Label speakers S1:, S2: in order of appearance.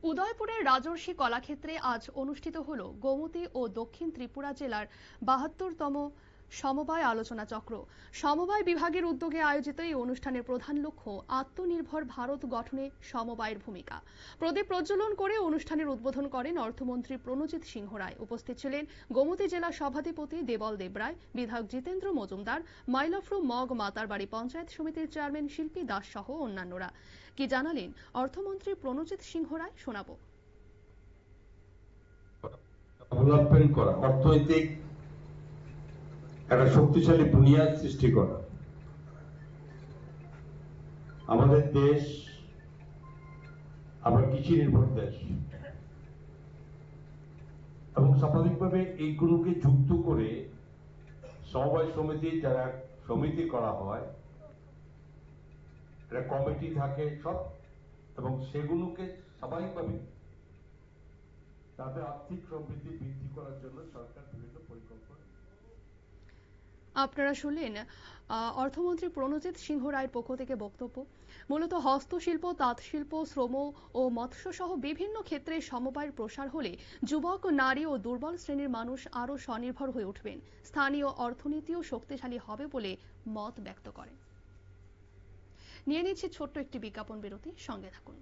S1: উদয়পুরের রাজর্ষি কলাক্ষেত্রে আজ অনুষ্ঠিত হল গোমতী ও দক্ষিণ ত্রিপুরা জেলার ৭২তম সমবায় আলোচনা চক্র। সমবায় বিভাগের উদ্যোগে আয়োজিত এই অনুষ্ঠানের প্রধান লক্ষ্য আত্মনির্ভর ভারত গঠনে সমবায়ের ভূমিকা। প্রদীপ প্রজ্বলন করে অনুষ্ঠানের উদ্বোধন করেন অর্থমন্ত্রী প্রণজিৎ সিংহ রায়। উপস্থিত ছিলেন গোমতী জেলা সভাধিপতি দেবল দেবরায়, বিধায়ক জিতেন্দ্র মজুমদার, মাইলাফ্রু মগ মাতারবাড়ি পঞ্চায়েত সমিতির চেয়ারম্যান শিল্পী দাস সহ অন্যান্যরা। কি জানালেন অর্থমন্ত্রী প্রণজিৎ সিংহ রায়, শোনাবো।
S2: ডেভেলপমেন্ট করা, অর্থনৈতিক একটা শক্তিশালী বুনিয়াদ সৃষ্টি করা। আমাদের দেশ আমরা কৃষি নির্ভর দেশ এবং স্বাভাবিকভাবে এইগুলোকে যুক্ত করে সমবায় সমিতি যারা সমিতি করা হয়, একটা কমিটি থাকে সব, এবং সেগুলোকে স্বাভাবিকভাবে তাদের আর্থিক সমৃদ্ধি বৃদ্ধি করার জন্য সরকার বিভিন্ন পরিকল্পনা।
S1: আপনারা শুনলেন অর্থমন্ত্রী প্রণজিৎ সিংহ রায়ের পক্ষ থেকে বক্তব্য। মূলত হস্তশিল্প, তাঁতশিল্প, শ্রম ও মৎস্য সহ বিভিন্ন ক্ষেত্রে সমবায়ের প্রসার হলে যুবক, নারী ও দুর্বল শ্রেণীর মানুষ আরও স্বনির্ভর হয়ে উঠবেন। স্থানীয় অর্থনীতিও শক্তিশালী হবে বলে মত ব্যক্ত করেন। নিয়ে নিচ্ছে ছোট্ট একটি বিজ্ঞাপন বিরতি, সঙ্গে থাকুন।